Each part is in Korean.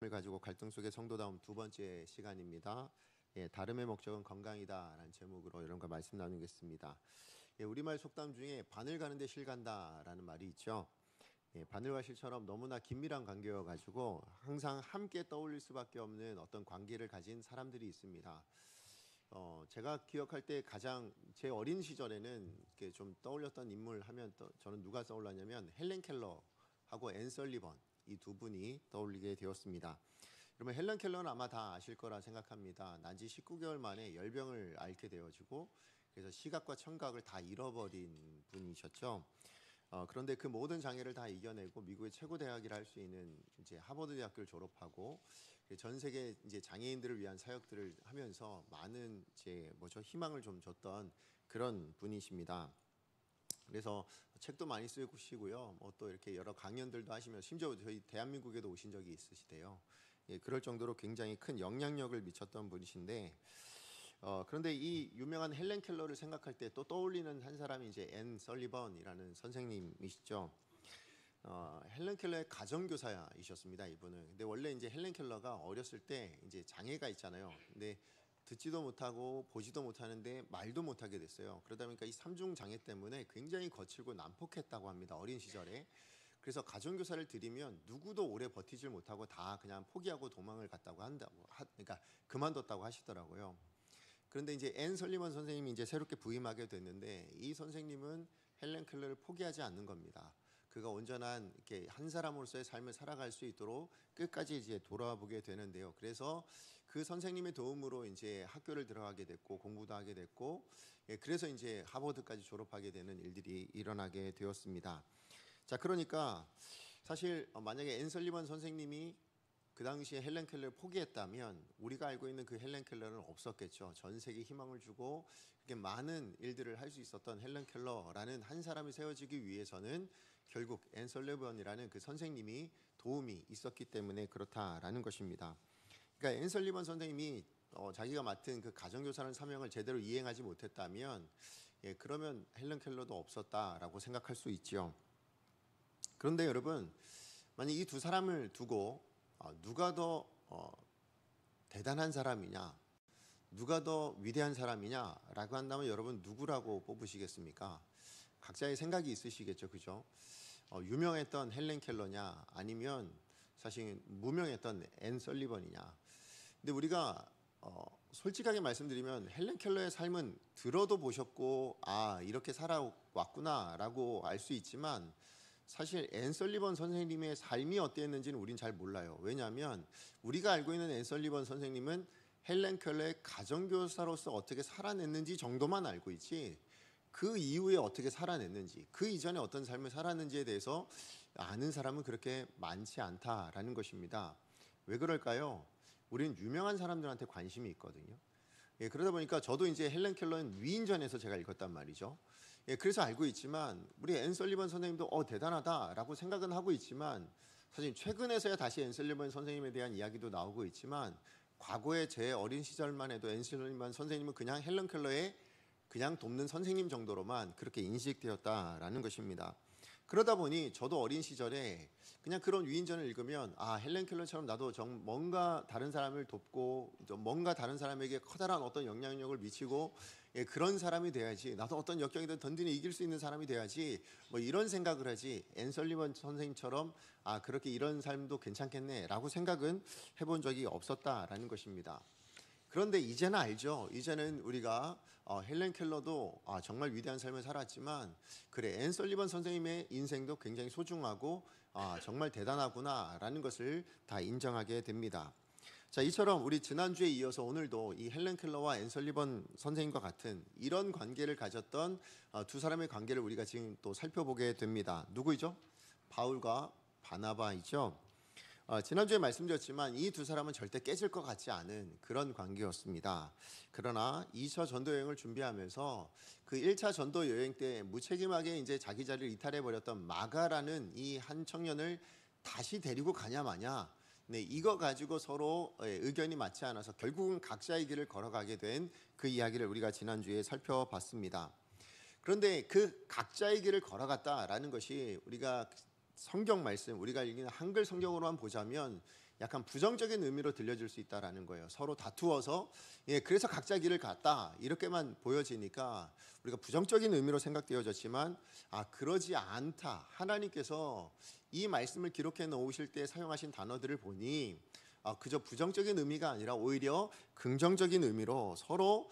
앞을 가지고 갈등 속의 성도다움 두 번째 시간입니다. 다름의 목적은 건강이다라는 제목으로 이런 거 말씀 나누겠습니다. 우리말 속담 중에 바늘 가는데 실 간다라는 말이 있죠. 바늘과 실처럼 너무나 긴밀한 관계여 가지고 항상 함께 떠올릴 수밖에 없는 어떤 관계를 가진 사람들이 있습니다. 제가 기억할 때 가장 제 어린 시절에는 이렇게 좀 떠올렸던 인물 하면 저는 누가 떠올랐냐면 헬렌 켈러하고 앤 설리번 이 두 분이 떠올리게 되었습니다. 그러면 헬렌 켈러는 아마 다 아실 거라 생각합니다. 난지 19개월 만에 열병을 앓게 되어지고 그래서 시각과 청각을 다 잃어버린 분이셨죠. 그런데 그 모든 장애를 다 이겨내고 미국의 최고 대학이라 할 수 있는 이제 하버드 대학교를 졸업하고 전 세계 이제 장애인들을 위한 사역들을 하면서 많은 희망을 좀 줬던 그런 분이십니다. 그래서 책도 많이 쓰시고요. 또 이렇게 여러 강연들도 하시면 심지어 저희 대한민국에도 오신 적이 있으시대요. 그럴 정도로 굉장히 큰 영향력을 미쳤던 분이신데 그런데 이 유명한 헬렌 켈러를 생각할 때 또 떠올리는 한 사람이 이제 앤 설리번이라는 선생님이시죠. 헬렌 켈러의 가정교사이셨습니다. 이분은. 근데 원래 이제 헬렌 켈러가 어렸을 때 이제 장애가 있잖아요. 근데 듣지도 못하고 보지도 못하는데 말도 못하게 됐어요. 그러다 보니까 이 삼중 장애 때문에 굉장히 거칠고 난폭했다고 합니다. 어린 시절에. 그래서 가정교사를 드리면 누구도 오래 버티질 못하고 다 그냥 포기하고 도망을 갔다고 그러니까 그만뒀다고 하시더라고요. 그런데 이제 앤 설리먼 선생님이 이제 새롭게 부임하게 됐는데 이 선생님은 헬렌 켈러를 포기하지 않는 겁니다. 그가 온전한 이렇게 한 사람으로서의 삶을 살아갈 수 있도록 끝까지 이제 돌아보게 되는데요. 그래서 그 선생님의 도움으로 이제 학교를 들어가게 됐고 공부도 하게 됐고, 그래서 이제 하버드까지 졸업하게 되는 일들이 일어나게 되었습니다. 자, 그러니까 사실 만약에 앤 설리먼 선생님이 그 당시에 헬렌 켈러를 포기했다면 우리가 알고 있는 그 헬렌 켈러는 없었겠죠. 전 세계에 희망을 주고 그렇게 많은 일들을 할 수 있었던 헬렌 켈러라는 한 사람이 세워지기 위해서는 결국 앤 설리번이라는 그 선생님이 도움이 있었기 때문에 그렇다라는 것입니다. 그러니까 앤 설리번 선생님이 자기가 맡은 그 가정교사라는 사명을 제대로 이행하지 못했다면 그러면 헬렌 켈러도 없었다라고 생각할 수 있죠. 그런데 여러분, 만약 이 두 사람을 두고 누가 더 대단한 사람이냐, 누가 더 위대한 사람이냐라고 한다면 여러분 누구라고 뽑으시겠습니까? 각자의 생각이 있으시겠죠, 그죠? 유명했던 헬렌 켈러냐, 아니면 사실 무명했던 앤 설리번이냐. 근데 우리가 솔직하게 말씀드리면 헬렌 켈러의 삶은 들어도 보셨고 이렇게 살아왔구나라고 알 수 있지만 사실 앤 설리번 선생님의 삶이 어땠는지는 우린 잘 몰라요. 왜냐하면 우리가 알고 있는 앤 설리번 선생님은 헬렌 켈러의 가정교사로서 어떻게 살아냈는지 정도만 알고 있지, 그 이후에 어떻게 살아냈는지, 그 이전에 어떤 삶을 살았는지에 대해서 아는 사람은 그렇게 많지 않다라는 것입니다. 왜 그럴까요? 우리는 유명한 사람들한테 관심이 있거든요. 그러다 보니까 저도 이제 헬렌 켈러는 위인전에서 제가 읽었단 말이죠. 그래서 알고 있지만 우리 앤 설리번 선생님도 대단하다라고 생각은 하고 있지만 사실 최근에서야 다시 앤 설리번 선생님에 대한 이야기도 나오고 있지만 과거에 제 어린 시절만 해도 앤 설리번 선생님은 그냥 헬렌 켈러의 그냥 돕는 선생님 정도로만 그렇게 인식되었다라는 것입니다. 그러다 보니 저도 어린 시절에 그냥 그런 위인전을 읽으면 헬렌 켈러처럼 나도 뭔가 다른 사람을 돕고 뭔가 다른 사람에게 커다란 어떤 영향력을 미치고 그런 사람이 돼야지, 나도 어떤 역경이든 든든히 이길 수 있는 사람이 돼야지, 이런 생각을 하지, 앤 설리번 선생님처럼 그렇게 이런 삶도 괜찮겠네라고 생각은 해본 적이 없었다라는 것입니다. 그런데 이제는 알죠. 이제는 우리가 헬렌 켈러도 정말 위대한 삶을 살았지만 그래, 앤 설리번 선생님의 인생도 굉장히 소중하고 정말 대단하구나라는 것을 다 인정하게 됩니다. 자, 이처럼 우리 지난주에 이어서 오늘도 이 헬렌 켈러와 앤 설리번 선생님과 같은 이런 관계를 가졌던 두 사람의 관계를 우리가 지금 또 살펴보게 됩니다. 누구이죠? 바울과 바나바이죠. 지난주에 말씀드렸지만 이 두 사람은 절대 깨질 것 같지 않은 그런 관계였습니다. 그러나 2차 전도 여행을 준비하면서 그 1차 전도 여행 때 무책임하게 이제 자기 자리를 이탈해 버렸던 마가라는 이 한 청년을 다시 데리고 가냐 마냐, 이거 가지고 서로 의견이 맞지 않아서 결국은 각자의 길을 걸어가게 된 그 이야기를 우리가 지난주에 살펴봤습니다. 그런데 그 각자의 길을 걸어갔다라는 것이 우리가 성경 말씀, 우리가 읽는 한글 성경으로만 보자면 약간 부정적인 의미로 들려질 수 있다라는 거예요. 서로 다투어서 그래서 각자 길을 갔다 이렇게만 보여지니까 우리가 부정적인 의미로 생각되어졌지만 그러지 않다. 하나님께서 이 말씀을 기록해 놓으실 때 사용하신 단어들을 보니 그저 부정적인 의미가 아니라 오히려 긍정적인 의미로 서로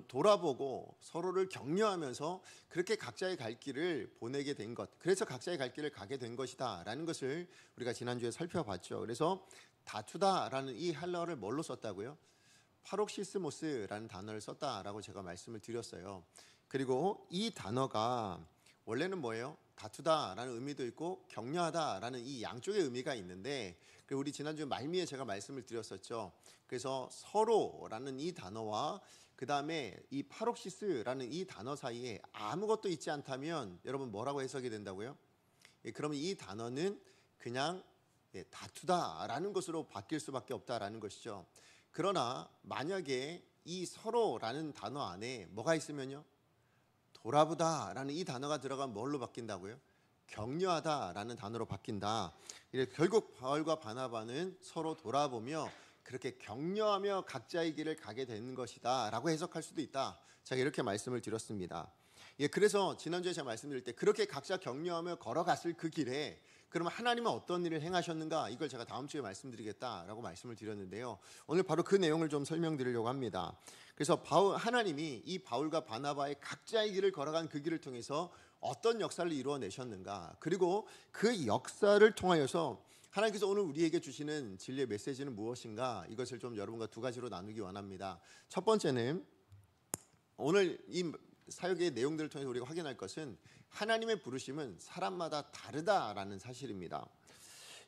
돌아보고 서로를 격려하면서 그렇게 각자의 갈 길을 보내게 된 것, 그래서 각자의 갈 길을 가게 된 것이다 라는 것을 우리가 지난주에 살펴봤죠. 그래서 다투다라는 이 헬라어를 뭘로 썼다고요? 파록시스모스라는 단어를 썼다라고 제가 말씀을 드렸어요. 그리고 이 단어가 원래는 뭐예요? 다투다라는 의미도 있고 격려하다라는 이 양쪽의 의미가 있는데, 우리 지난주 말미에 제가 말씀을 드렸었죠. 그래서 서로라는 이 단어와 그 다음에 이 파록시스라는 이 단어 사이에 아무것도 있지 않다면 여러분 뭐라고 해석이 된다고요? 그러면 이 단어는 그냥 다투다라는 것으로 바뀔 수밖에 없다라는 것이죠. 그러나 만약에 이 서로라는 단어 안에 뭐가 있으면요? 돌아보다라는 이 단어가 들어가면 뭘로 바뀐다고요? 격려하다라는 단어로 바뀐다. 결국 바울과 바나바는 서로 돌아보며 그렇게 격려하며 각자의 길을 가게 되는 것이다 라고 해석할 수도 있다. 제가 이렇게 말씀을 드렸습니다. 그래서 지난주에 제가 말씀드릴 때 그렇게 각자 격려하며 걸어갔을 그 길에 그러면 하나님은 어떤 일을 행하셨는가, 이걸 제가 다음 주에 말씀드리겠다라고 말씀을 드렸는데요. 오늘 바로 그 내용을 좀 설명드리려고 합니다. 그래서 하나님이 이 바울과 바나바의 각자의 길을 걸어간 그 길을 통해서 어떤 역사를 이루어내셨는가, 그리고 그 역사를 통하여서 하나님께서 오늘 우리에게 주시는 진리의 메시지는 무엇인가, 이것을 좀 여러분과 두 가지로 나누기 원합니다. 첫 번째는 오늘 이 사역의 내용들을 통해서 우리가 확인할 것은 하나님의 부르심은 사람마다 다르다라는 사실입니다.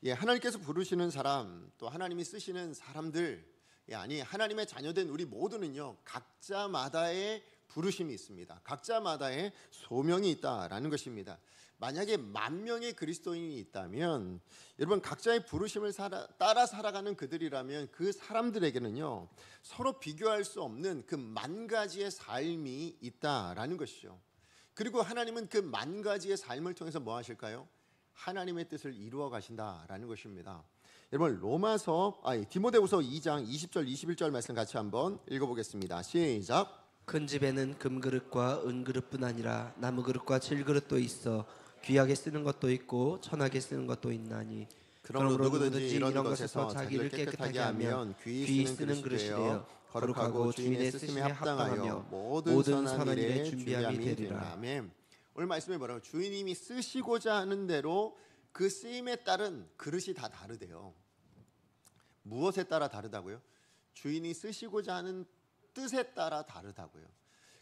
하나님께서 부르시는 사람, 또 하나님이 쓰시는 사람들, 아니 하나님의 자녀된 우리 모두는요 각자마다의 부르심이 있습니다. 각자마다의 소명이 있다라는 것입니다. 만약에 10,000명의 그리스도인이 있다면 여러분 각자의 부르심을 따라 살아가는 그들이라면 그 사람들에게는요 서로 비교할 수 없는 그 10,000가지의 삶이 있다라는 것이죠. 그리고 하나님은 그 10,000가지의 삶을 통해서 뭐 하실까요? 하나님의 뜻을 이루어 가신다라는 것입니다. 여러분 디모데후서 2장 20절 21절 말씀 같이 한번 읽어보겠습니다. 시작. 큰 집에는 금그릇과 은그릇뿐 아니라 나무그릇과 질그릇도 있어 귀하게 쓰는 것도 있고 천하게 쓰는 것도 있나니 그러므로 누구든지 이런 것에서 자기를 깨끗하게 하면 귀히 쓰는 그릇이 되어 거룩하고 주인의 쓰심에 합당하여 모든 선한 일에 준비함이 되리라. 아멘. 오늘 말씀에 뭐라고? 주인님이 쓰시고자 하는 대로 그 쓰임에 따른 그릇이 다 다르대요. 무엇에 따라 다르다고요? 주인이 쓰시고자 하는 뜻에 따라 다르다고요.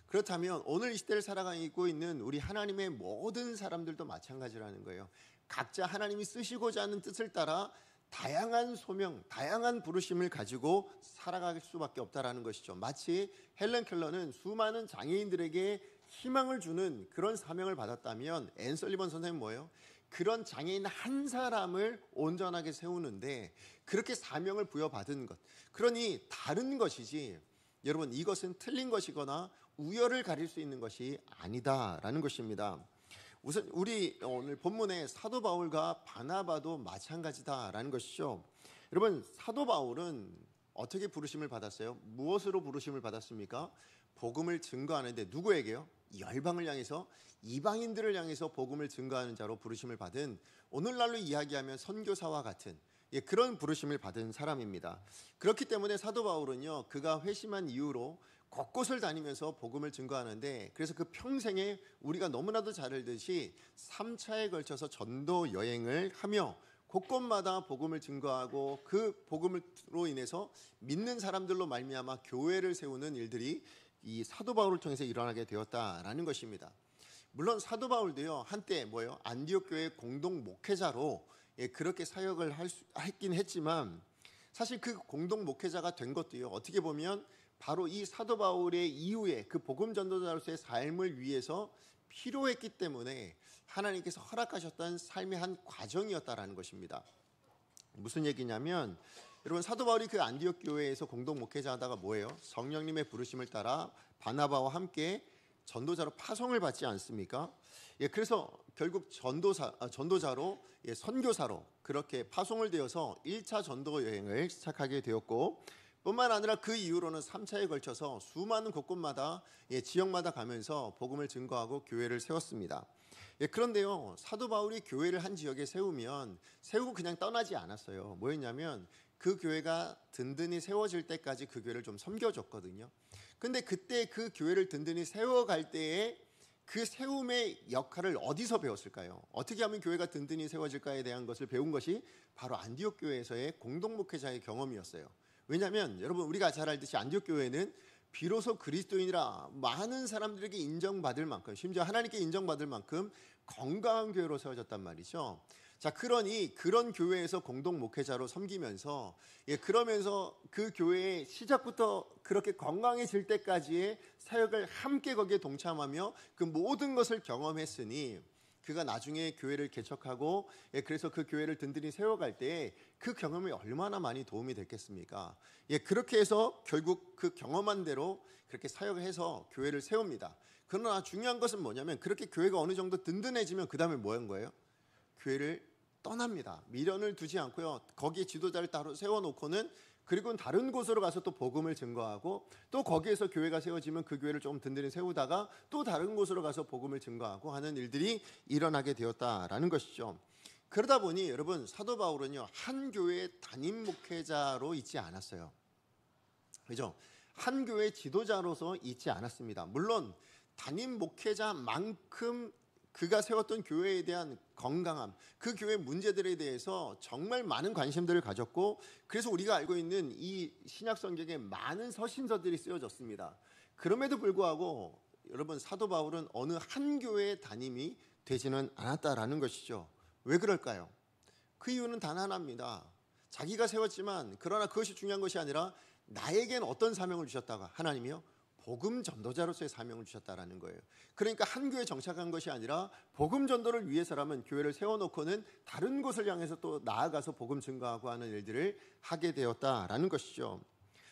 그렇다면 오늘 이 시대를 살아가고 있는 우리 하나님의 모든 사람들도 마찬가지라는 거예요. 각자 하나님이 쓰시고자 하는 뜻을 따라 다양한 소명, 다양한 부르심을 가지고 살아갈 수밖에 없다라는 것이죠. 마치 헬렌 켈러는 수많은 장애인들에게 희망을 주는 그런 사명을 받았다면 앤 설리번 선생님은 뭐예요? 그런 장애인 한 사람을 온전하게 세우는데 그렇게 사명을 부여받은 것, 그러니 다른 것이지 여러분 이것은 틀린 것이거나 우열을 가릴 수 있는 것이 아니다라는 것입니다. 우선 우리 오늘 본문의 사도 바울과 바나바도 마찬가지다라는 것이죠. 여러분 사도 바울은 어떻게 부르심을 받았어요? 무엇으로 부르심을 받았습니까? 복음을 증거하는데 누구에게요? 열방을 향해서, 이방인들을 향해서 복음을 증거하는 자로 부르심을 받은, 오늘날로 이야기하면 선교사와 같은 그런 부르심을 받은 사람입니다. 그렇기 때문에 사도 바울은요 그가 회심한 이후로 곳곳을 다니면서 복음을 증거하는데, 그래서 그 평생에 우리가 너무나도 잘 알듯이 3차에 걸쳐서 전도 여행을 하며 곳곳마다 복음을 증거하고 그 복음으로 인해서 믿는 사람들로 말미암아 교회를 세우는 일들이 이 사도 바울을 통해서 일어나게 되었다라는 것입니다. 물론 사도 바울도요 한때 안디옥 교회 공동 목회자로 그렇게 사역을 했긴 했지만, 사실 그 공동 목회자가 된 것도요 어떻게 보면 바로 이 사도 바울의 이후에 그 복음 전도자로서의 삶을 위해서 필요했기 때문에 하나님께서 허락하셨던 삶의 한 과정이었다라는 것입니다. 무슨 얘기냐면 여러분 사도 바울이 그 안디옥 교회에서 공동 목회자 하다가 뭐예요? 성령님의 부르심을 따라 바나바와 함께 전도자로 파송을 받지 않습니까? 그래서 결국 전도자로 선교사로 그렇게 파송을 되어서 1차 전도 여행을 시작하게 되었고, 뿐만 아니라 그 이후로는 3차에 걸쳐서 수많은 곳곳마다 지역마다 가면서 복음을 증거하고 교회를 세웠습니다. 그런데요, 사도 바울이 교회를 한 지역에 세우고 그냥 떠나지 않았어요. 뭐였냐면 그 교회가 든든히 세워질 때까지 그 교회를 좀 섬겨줬거든요. 근데 그때 그 교회를 든든히 세워갈 때에 그 세움의 역할을 어디서 배웠을까요? 어떻게 하면 교회가 든든히 세워질까에 대한 것을 배운 것이 바로 안디옥 교회에서의 공동 목회자의 경험이었어요. 왜냐하면 여러분, 우리가 잘 알듯이 안디옥 교회는 비로소 그리스도인이라 많은 사람들에게 인정받을 만큼, 심지어 하나님께 인정받을 만큼 건강한 교회로 세워졌단 말이죠. 자, 그러니 그런 교회에서 공동 목회자로 섬기면서 그러면서 그 교회의 시작부터 그렇게 건강해질 때까지의 사역을 함께 거기에 동참하며 그 모든 것을 경험했으니, 그가 나중에 교회를 개척하고 그래서 그 교회를 든든히 세워갈 때 그 경험이 얼마나 많이 도움이 됐겠습니까? 그렇게 해서 결국 그 경험한 대로 그렇게 사역을 해서 교회를 세웁니다. 그러나 중요한 것은 뭐냐면, 그렇게 교회가 어느 정도 든든해지면 그 다음에 뭐 한 거예요? 교회를 떠납니다. 미련을 두지 않고요, 거기에 지도자를 따로 세워놓고는 그리고 다른 곳으로 가서 또 복음을 증거하고, 또 거기에서 교회가 세워지면 그 교회를 좀 든든히 세우다가 또 다른 곳으로 가서 복음을 증거하고 하는 일들이 일어나게 되었다라는 것이죠. 그러다 보니 여러분, 사도 바울은요, 한 교회의 담임 목회자로 있지 않았어요. 그죠? 한 교회의 지도자로서 있지 않았습니다. 물론 담임 목회자만큼 그가 세웠던 교회에 대한 건강함, 그 교회 문제들에 대해서 정말 많은 관심들을 가졌고, 그래서 우리가 알고 있는 이 신약 성경에 많은 서신서들이 쓰여졌습니다. 그럼에도 불구하고 여러분, 사도 바울은 어느 한 교회의 담임이 되지는 않았다라는 것이죠. 왜 그럴까요? 그 이유는 단 하나입니다. 자기가 세웠지만, 그러나 그것이 중요한 것이 아니라 나에겐 어떤 사명을 주셨다가, 하나님이요, 복음 전도자로서의 사명을 주셨다라는 거예요. 그러니까 한 교회에 정착한 것이 아니라 복음 전도를 위해서라면 교회를 세워놓고는 다른 곳을 향해서 또 나아가서 복음 증거하고 하는 일들을 하게 되었다라는 것이죠.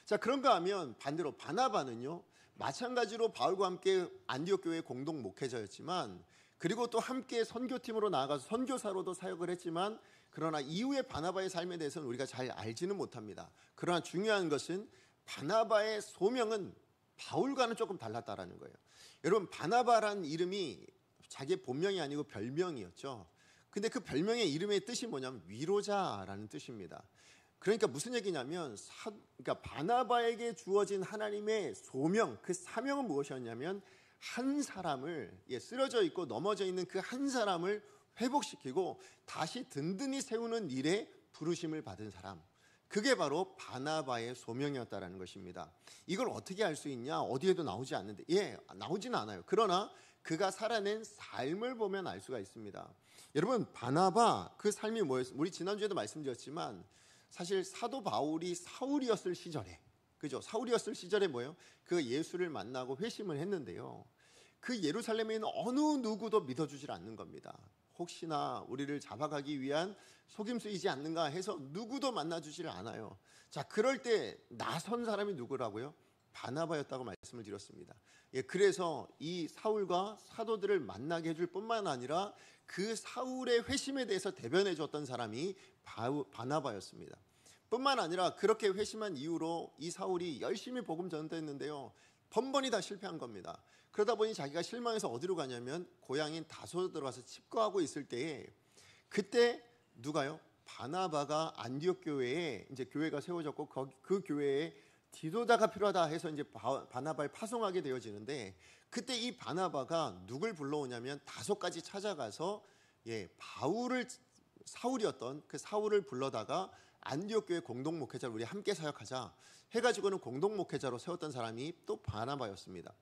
자, 그런가 하면 반대로 바나바는요, 마찬가지로 바울과 함께 안디옥 교회의 공동 목회자였지만, 그리고 또 함께 선교팀으로 나아가서 선교사로도 사역을 했지만, 그러나 이후의 바나바의 삶에 대해서는 우리가 잘 알지는 못합니다. 그러나 중요한 것은 바나바의 소명은 바울과는 조금 달랐다라는 거예요. 여러분, 바나바란 이름이 자기의 본명이 아니고 별명이었죠. 근데 그 별명의 이름의 뜻이 뭐냐면 위로자라는 뜻입니다. 그러니까 무슨 얘기냐면, 그러니까 바나바에게 주어진 하나님의 소명, 그 사명은 무엇이었냐면, 한 사람을, 쓰러져 있고 넘어져 있는 그 한 사람을 회복시키고 다시 든든히 세우는 일에 부르심을 받은 사람, 그게 바로 바나바의 소명이었다라는 것입니다. 이걸 어떻게 알 수 있냐? 어디에도 나오지 않는데, 나오지는 않아요. 그러나 그가 살아낸 삶을 보면 알 수가 있습니다. 여러분, 바나바 그 삶이 뭐였어요? 우리 지난주에도 말씀드렸지만, 사실 사도 바울이 사울이었을 시절에, 그죠? 사울이었을 시절에 뭐예요? 그 예수를 만나고 회심을 했는데요, 그 예루살렘에 있는 어느 누구도 믿어주질 않는 겁니다. 혹시나 우리를 잡아가기 위한 속임수이지 않는가 해서 누구도 만나주질 않아요. 자, 그럴 때 나선 사람이 누구라고요? 바나바였다고 말씀을 드렸습니다. 그래서 이 사울과 사도들을 만나게 해줄 뿐만 아니라 그 사울의 회심에 대해서 대변해 줬던 사람이 바나바였습니다. 뿐만 아니라 그렇게 회심한 이후로 이 사울이 열심히 복음 전도했는데요, 번번이 다 실패한 겁니다. 그러다 보니 자기가 실망해서 어디로 가냐면 고향인 다소로 들어가서 칩거하고 있을 때에, 그때 누가요? 바나바가 안디옥 교회에 이제 교회가 세워졌고, 그 교회에 지도자가 필요하다 해서 이제 바나바를 파송하게 되어지는데, 그때 이 바나바가 누굴 불러오냐면 다소까지 찾아가서 사울이었던 그 사울을 불러다가 안디옥 교회 공동 목회자를 우리 함께 사역하자 해가지고는 공동 목회자로 세웠던 사람이 또 바나바였습니다.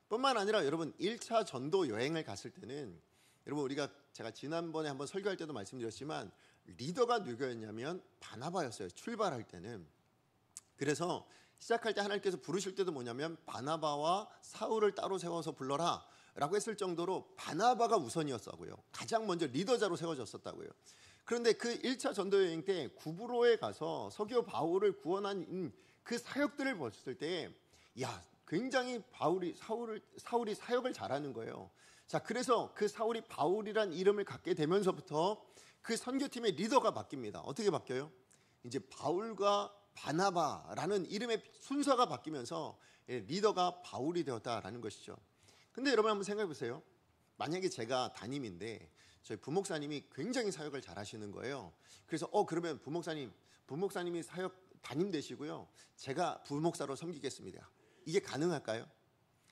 뿐만 아니라 여러분, 1차 전도 여행을 갔을 때는, 여러분, 제가 지난번에 한번 설교할 때도 말씀드렸지만, 리더가 누구였냐면 바나바였어요. 출발할 때는. 그래서 시작할 때 하나님께서 부르실 때도 뭐냐면, 바나바와 사울을 따로 세워서 불러라 라고 했을 정도로 바나바가 우선이었다고요. 가장 먼저 리더자로 세워졌었다고요. 그런데 그 1차 전도 여행 때 구브로에 가서 서기오 바울을 구원한 그 사역들을 봤을 때, 굉장히 사울이 사역을 잘하는 거예요. 자, 그래서 그 사울이 바울이란 이름을 갖게 되면서부터 그 선교팀의 리더가 바뀝니다. 어떻게 바뀌어요? 이제 바울과 바나바라는 이름의 순서가 바뀌면서 리더가 바울이 되었다라는 것이죠. 근데 여러분 한번 생각해 보세요. 만약에 제가 담임인데 저희 부목사님이 굉장히 사역을 잘하시는 거예요. 그래서 그러면 부목사님이 사역 담임 되시고요, 제가 부목사로 섬기겠습니다. 이게 가능할까요?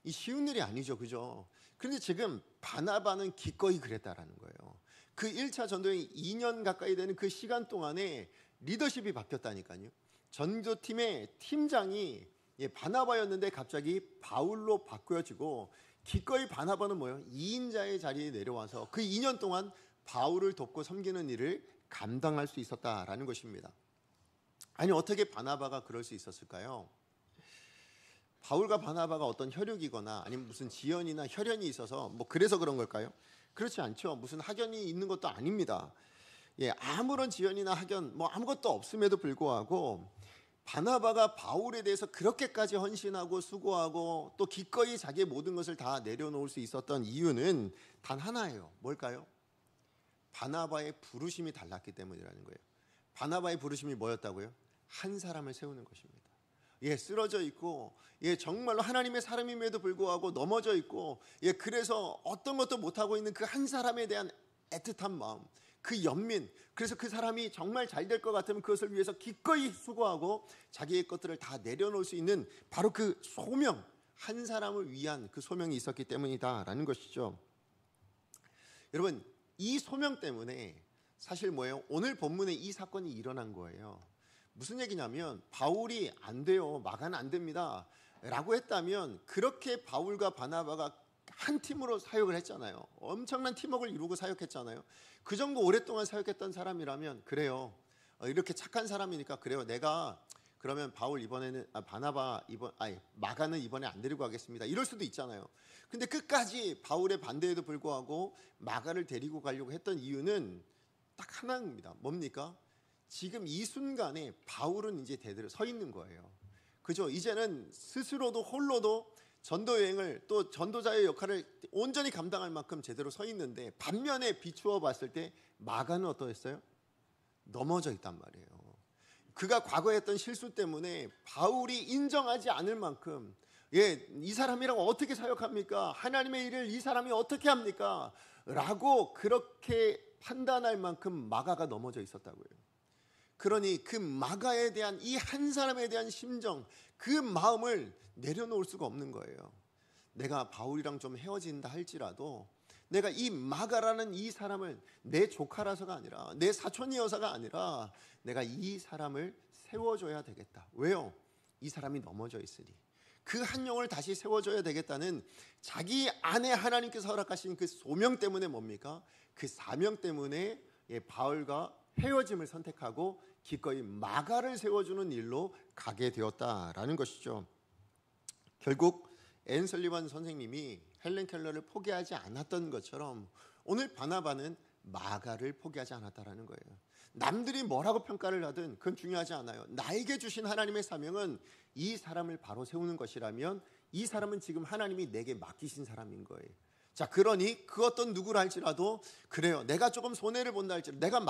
이 쉬운 일이 아니죠, 그죠? 그런데 지금 바나바는 기꺼이 그랬다라는 거예요. 그 1차 전도여행 2년 가까이 되는 그 시간 동안에 리더십이 바뀌었다니까요. 전도팀의 팀장이 바나바였는데 갑자기 바울로 바뀌어지고, 기꺼이 바나바는 뭐예요? 2인자의 자리에 내려와서 그 2년 동안 바울을 돕고 섬기는 일을 감당할 수 있었다라는 것입니다. 아니, 어떻게 바나바가 그럴 수 있었을까요? 바울과 바나바가 어떤 혈육이거나 아니면 무슨 지연이나 혈연이 있어서 그래서 그런 걸까요? 그렇지 않죠. 무슨 학연이 있는 것도 아닙니다. 아무런 지연이나 학연 아무것도 없음에도 불구하고 바나바가 바울에 대해서 그렇게까지 헌신하고 수고하고 또 기꺼이 자기의 모든 것을 다 내려놓을 수 있었던 이유는 단 하나예요. 뭘까요? 바나바의 부르심이 달랐기 때문이라는 거예요. 바나바의 부르심이 뭐였다고요? 한 사람을 세우는 것입니다. 쓰러져 있고, 정말로 하나님의 사람임에도 불구하고 넘어져 있고, 그래서 어떤 것도 못하고 있는 그 한 사람에 대한 애틋한 마음, 그 연민, 그래서 그 사람이 정말 잘 될 것 같으면 그것을 위해서 기꺼이 수고하고 자기의 것들을 다 내려놓을 수 있는 바로 그 소명, 한 사람을 위한 그 소명이 있었기 때문이다라는 것이죠. 여러분, 이 소명 때문에 사실 뭐예요? 오늘 본문에 이 사건이 일어난 거예요. 무슨 얘기냐면, 바울이 안 돼요, 마가는 안 됩니다 라고 했다면, 그렇게 바울과 바나바가 한 팀으로 사역을 했잖아요. 엄청난 팀워크를 이루고 사역했잖아요. 그 정도 오랫동안 사역했던 사람이라면, 그래요, 이렇게 착한 사람이니까 그래요, 내가 그러면 바울 이번에는 마가는 이번에 안 데리고 가겠습니다, 이럴 수도 있잖아요. 근데 끝까지 바울의 반대에도 불구하고 마가를 데리고 가려고 했던 이유는 딱 하나입니다. 뭡니까? 지금 이 순간에 바울은 이제 대대로 서 있는 거예요. 그죠? 이제는 스스로도 홀로도 전도 여행을, 또 전도자의 역할을 온전히 감당할 만큼 제대로 서 있는데, 반면에 비추어 봤을 때 마가는 어떠했어요? 넘어져 있단 말이에요. 그가 과거에 했던 실수 때문에 바울이 인정하지 않을 만큼, 이 사람이랑 어떻게 사역합니까? 하나님의 일을 이 사람이 어떻게 합니까? 라고 그렇게 판단할 만큼 마가가 넘어져 있었다고요. 그러니 그 마가에 대한 이 한 사람에 대한 심정, 그 마음을 내려놓을 수가 없는 거예요. 내가 바울이랑 좀 헤어진다 할지라도 내가 이 마가라는 이 사람을 내 조카라서가 아니라, 내 사촌이어서가 아니라, 내가 이 사람을 세워줘야 되겠다. 왜요? 이 사람이 넘어져 있으니. 그 한 영을 다시 세워줘야 되겠다는 자기 안에 하나님께서 허락하신 그 소명 때문에 뭡니까? 그 사명 때문에 바울과 헤어짐을 선택하고 기꺼이 마가를 세워주는 일로 가게 되었다라는 것이죠. 결국 앤 설리반 선생님이 헬렌 켈러를 포기하지 않았던 것처럼 오늘 바나바는 마가를 포기하지 않았다라는 거예요. 남들이 뭐라고 평가를 하든 그건 중요하지 않아요. 나에게 주신 하나님의 사명은 이 사람을 바로 세우는 것이라면, 이 사람은 지금 하나님이 내게 맡기신 사람인 거예요. 자, 그러니 그 어떤 누구라 할지라도, 그래요, 내가 조금 손해를 본다 할지라도, 내가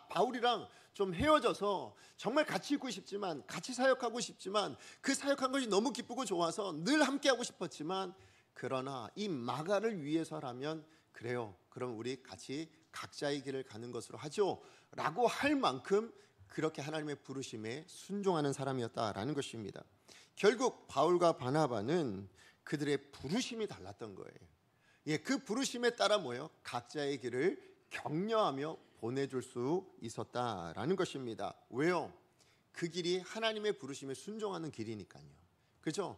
바울이랑 좀 헤어져서 정말 같이 있고 싶지만, 같이 사역하고 싶지만, 그 사역한 것이 너무 기쁘고 좋아서 늘 함께하고 싶었지만, 그러나 이 마가를 위해서라면 그래요, 그럼 우리 같이 각자의 길을 가는 것으로 하죠 라고 할 만큼 그렇게 하나님의 부르심에 순종하는 사람이었다라는 것입니다. 결국 바울과 바나바는 그들의 부르심이 달랐던 거예요. 그 부르심에 따라 뭐예요? 각자의 길을 격려하며 보내줄 수 있었다라는 것입니다. 왜요? 그 길이 하나님의 부르심에 순종하는 길이니까요. 그렇죠?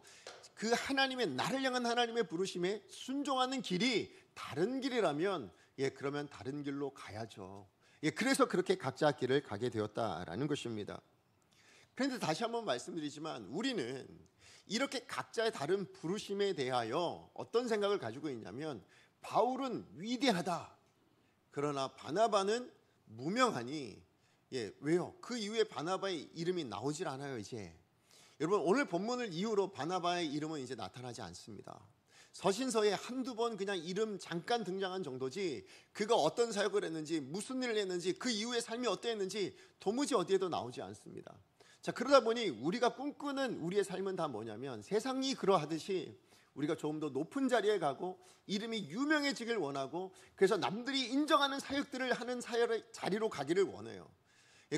그 하나님의, 나를 향한 하나님의 부르심에 순종하는 길이 다른 길이라면, 그러면 다른 길로 가야죠. 그래서 그렇게 각자 길을 가게 되었다라는 것입니다. 그런데 다시 한번 말씀드리지만, 우리는 이렇게 각자의 다른 부르심에 대하여 어떤 생각을 가지고 있냐면, 바울은 위대하다, 그러나 바나바는 무명하니, 왜요? 그 이후에 바나바의 이름이 나오질 않아요. 여러분 오늘 본문을 이후로 바나바의 이름은 이제 나타나지 않습니다. 서신서에 한두 번 그냥 이름 잠깐 등장한 정도지 그가 어떤 사역을 했는지 무슨 일을 했는지 그 이후의 삶이 어땠는지 도무지 어디에도 나오지 않습니다. 자, 그러다 보니 우리가 꿈꾸는 우리의 삶은 다 뭐냐면 세상이 그러하듯이 우리가 조금 더 높은 자리에 가고 이름이 유명해지길 원하고 그래서 남들이 인정하는 사역들을 하는 자리로 가기를 원해요.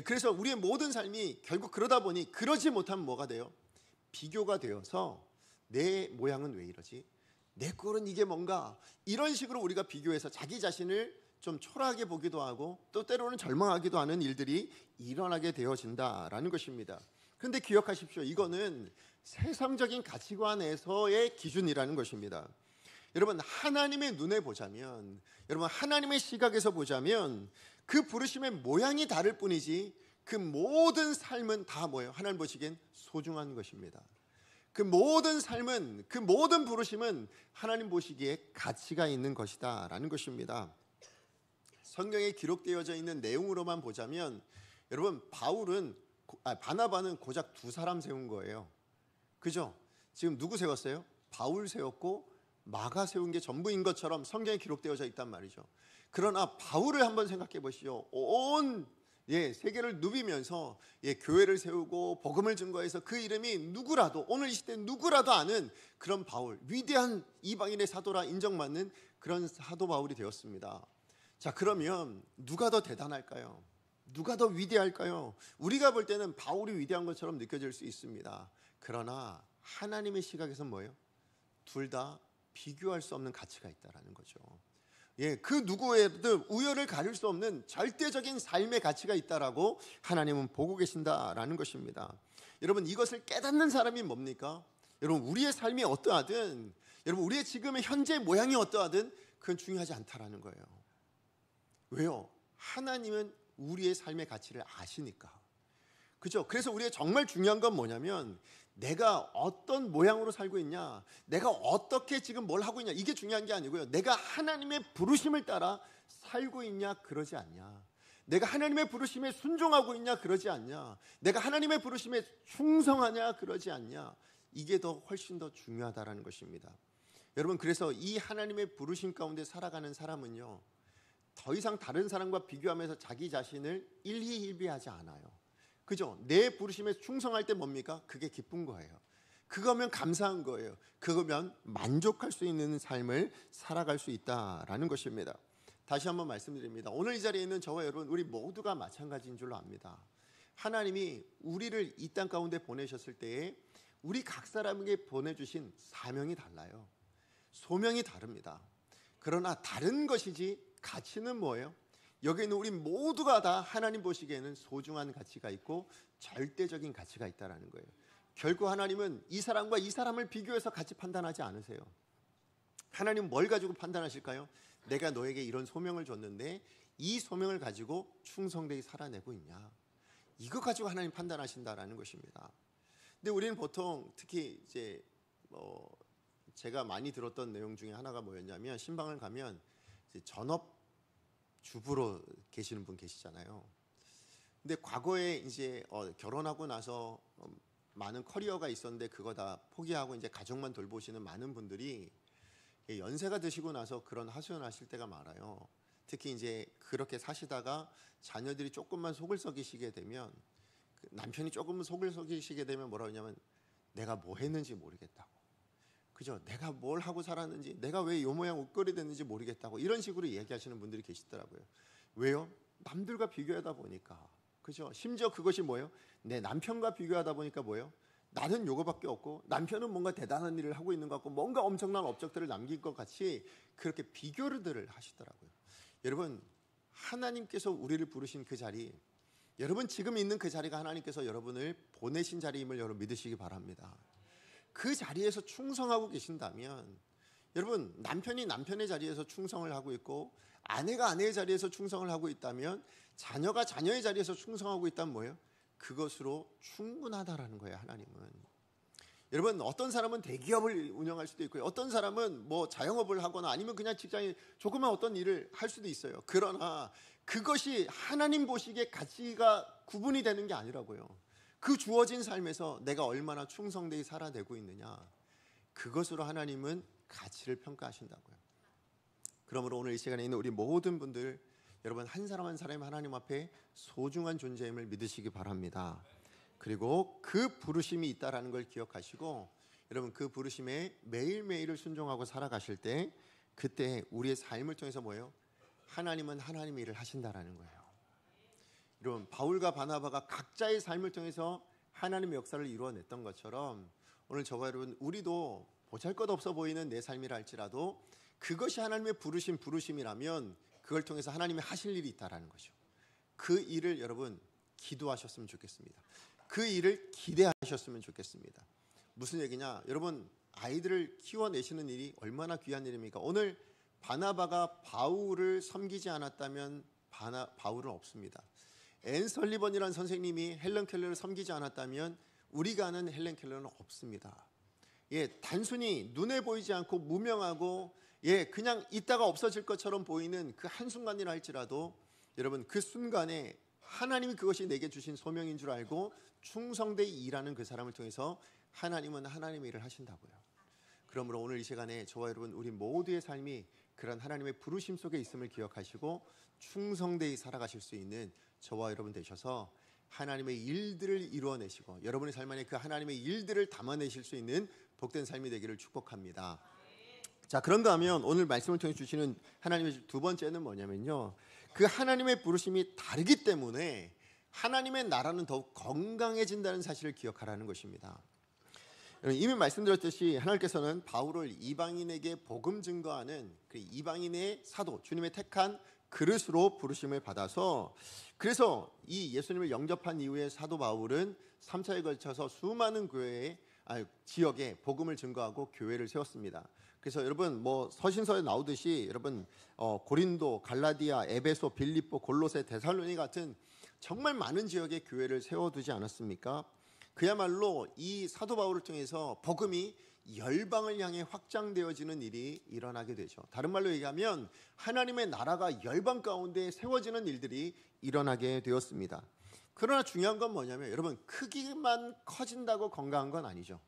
그래서 우리의 모든 삶이 결국 그러다 보니 그러지 못하면 뭐가 돼요? 비교가 되어서 내 모양은 왜 이러지? 내 꼴은 이게 뭔가? 이런 식으로 우리가 비교해서 자기 자신을 좀 초라하게 보기도 하고 또 때로는 절망하기도 하는 일들이 일어나게 되어진다라는 것입니다. 그런데 기억하십시오. 이거는 세상적인 가치관에서의 기준이라는 것입니다. 여러분 하나님의 눈에 보자면, 여러분 하나님의 시각에서 보자면 그 부르심의 모양이 다를 뿐이지 그 모든 삶은 다 뭐예요? 하나님 보시기엔 소중한 것입니다. 그 모든 삶은, 그 모든 부르심은 하나님 보시기에 가치가 있는 것이다 라는 것입니다. 성경에 기록되어져 있는 내용으로만 보자면 여러분 바나바는 고작 2사람 세운 거예요. 그죠? 지금 누구 세웠어요? 바울 세웠고 마가 세운 게 전부인 것처럼 성경에 기록되어져 있단 말이죠. 그러나 바울을 한번 생각해 보시죠. 온 세계를 누비면서 교회를 세우고 복음을 증거해서 그 이름이 누구라도, 오늘 이 시대 누구라도 아는 그런 바울, 위대한 이방인의 사도라 인정받는 그런 사도 바울이 되었습니다. 자, 그러면 누가 더 대단할까요? 누가 더 위대할까요? 우리가 볼 때는 바울이 위대한 것처럼 느껴질 수 있습니다. 그러나 하나님의 시각에서는 뭐예요? 둘 다 비교할 수 없는 가치가 있다라는 거죠. 그 누구에도 우열을 가릴 수 없는 절대적인 삶의 가치가 있다라고 하나님은 보고 계신다라는 것입니다. 여러분 이것을 깨닫는 사람이 뭡니까? 여러분 우리의 삶이 어떠하든, 여러분 우리의 지금의 현재 모양이 어떠하든 그건 중요하지 않다라는 거예요. 왜요? 하나님은 우리의 삶의 가치를 아시니까. 그죠? 그래서 우리의 정말 중요한 건 뭐냐면 내가 어떤 모양으로 살고 있냐, 내가 어떻게 지금 뭘 하고 있냐, 이게 중요한 게 아니고요. 내가 하나님의 부르심을 따라 살고 있냐, 그러지 않냐. 내가 하나님의 부르심에 순종하고 있냐, 그러지 않냐. 내가 하나님의 부르심에 충성하냐, 그러지 않냐. 이게 더 훨씬 더 중요하다라는 것입니다. 여러분 그래서 이 하나님의 부르심 가운데 살아가는 사람은요, 더 이상 다른 사람과 비교하면서 자기 자신을 일희일비하지 않아요. 그죠? 내 부르심에 충성할 때 뭡니까? 그게 기쁜 거예요. 그거면 감사한 거예요. 그거면 만족할 수 있는 삶을 살아갈 수 있다라는 것입니다. 다시 한번 말씀드립니다. 오늘 이 자리에 있는 저와 여러분 우리 모두가 마찬가지인 줄로 압니다. 하나님이 우리를 이 땅 가운데 보내셨을 때에 우리 각 사람에게 보내주신 사명이 달라요. 소명이 다릅니다. 그러나 다른 것이지 가치는 뭐예요? 여기 있는 우리 모두가 다 하나님 보시기에는 소중한 가치가 있고 절대적인 가치가 있다는 거예요. 결국 하나님은 이 사람과 이 사람을 비교해서 가치 판단하지 않으세요. 하나님은 뭘 가지고 판단하실까요? 내가 너에게 이런 소명을 줬는데 이 소명을 가지고 충성되게 살아내고 있냐, 이거 가지고 하나님 판단하신다라는 것입니다. 근데 우리는 보통 특히 이제 제가 많이 들었던 내용 중에 하나가 뭐였냐면, 신방을 가면 이제 전업 주부로 계시는 분 계시잖아요. 근데 과거에 이제 결혼하고 나서 많은 커리어가 있었는데 그거 다 포기하고 이제 가족만 돌보시는 많은 분들이 연세가 드시고 나서 그런 하소연하실 때가 많아요. 특히 이제 그렇게 사시다가 자녀들이 조금만 속을 썩이시게 되면, 남편이 조금 속을 썩이시게 되면 뭐라 그러냐면 내가 뭐 했는지 모르겠다고. 그죠? 내가 뭘 하고 살았는지, 내가 왜 이 모양 옷걸이 됐는지 모르겠다고 이런 식으로 얘기하시는 분들이 계시더라고요. 왜요? 남들과 비교하다 보니까. 그죠? 심지어 그것이 뭐예요? 내 남편과 비교하다 보니까 뭐예요? 나는 요거밖에 없고 남편은 뭔가 대단한 일을 하고 있는 것 같고 뭔가 엄청난 업적들을 남긴 것 같이 그렇게 비교를 하시더라고요. 여러분 하나님께서 우리를 부르신 그 자리, 여러분 지금 있는 그 자리가 하나님께서 여러분을 보내신 자리임을 여러분 믿으시기 바랍니다. 그 자리에서 충성하고 계신다면, 여러분 남편이 남편의 자리에서 충성을 하고 있고 아내가 아내의 자리에서 충성을 하고 있다면, 자녀가 자녀의 자리에서 충성하고 있다면 뭐예요? 그것으로 충분하다라는 거예요. 하나님은. 여러분 어떤 사람은 대기업을 운영할 수도 있고요, 어떤 사람은 뭐 자영업을 하거나 아니면 그냥 직장에 조그만 어떤 일을 할 수도 있어요. 그러나 그것이 하나님 보시기에 가치가 구분이 되는 게 아니라고요. 그 주어진 삶에서 내가 얼마나 충성되이 살아내고 있느냐, 그것으로 하나님은 가치를 평가하신다고요. 그러므로 오늘 이 시간에 있는 우리 모든 분들, 여러분 한 사람 한 사람이 하나님 앞에 소중한 존재임을 믿으시기 바랍니다. 그리고 그 부르심이 있다라는 걸 기억하시고, 여러분 그 부르심에 매일매일을 순종하고 살아가실 때, 그때 우리의 삶을 통해서 뭐예요? 하나님은 하나님의 일을 하신다라는 거예요. 여러분 바울과 바나바가 각자의 삶을 통해서 하나님의 역사를 이루어냈던 것처럼, 오늘 저와 여러분 우리도 보잘것없어 보이는 내 삶이라 할지라도 그것이 하나님의 부르심이라면 그걸 통해서 하나님이 하실 일이 있다라는 거죠. 그 일을 여러분 기도하셨으면 좋겠습니다. 그 일을 기대하셨으면 좋겠습니다. 무슨 얘기냐? 여러분 아이들을 키워내시는 일이 얼마나 귀한 일입니까? 오늘 바나바가 바울을 섬기지 않았다면 바울은 없습니다. 앤 설리번이라는 선생님이 헬런 켈러를 섬기지 않았다면 우리가 아는 헬런 켈러는 없습니다. 단순히 눈에 보이지 않고 무명하고 그냥 있다가 없어질 것처럼 보이는 그 한순간이라 할지라도, 여러분 그 순간에 하나님이 그것이 내게 주신 소명인 줄 알고 충성되이 일하는 그 사람을 통해서 하나님은 하나님의 일을 하신다고요. 그러므로 오늘 이 시간에 저와 여러분 우리 모두의 삶이 그런 하나님의 부르심 속에 있음을 기억하시고 충성되이 살아가실 수 있는 저와 여러분 되셔서 하나님의 일들을 이루어내시고 여러분의 삶 안에 그 하나님의 일들을 담아내실 수 있는 복된 삶이 되기를 축복합니다. 자, 그런가 하면 오늘 말씀을 통해 주시는 하나님의 두 번째는 뭐냐면요, 그 하나님의 부르심이 다르기 때문에 하나님의 나라는 더욱 건강해진다는 사실을 기억하라는 것입니다. 이미 말씀드렸듯이 하나님께서는 바울을 이방인에게 복음 증거하는 그 이방인의 사도, 주님의 택한 그릇으로 부르심을 받아서, 그래서 이 예수님을 영접한 이후에 사도 바울은 3차에 걸쳐서 수많은 지역에 복음을 증거하고 교회를 세웠습니다. 그래서 여러분 서신서에 나오듯이 여러분 고린도, 갈라디아, 에베소, 빌립보, 골로새, 데살로니 같은 정말 많은 지역에 교회를 세워두지 않았습니까? 그야말로 이 사도 바울을 통해서 복음이 열방을 향해 확장되어지는 일이 일어나게 되죠. 다른 말로 얘기하면 하나님의 나라가 열방 가운데 세워지는 일들이 일어나게 되었습니다. 그러나 중요한 건 뭐냐면, 여러분 크기만 커진다고 건강한 건 아니죠.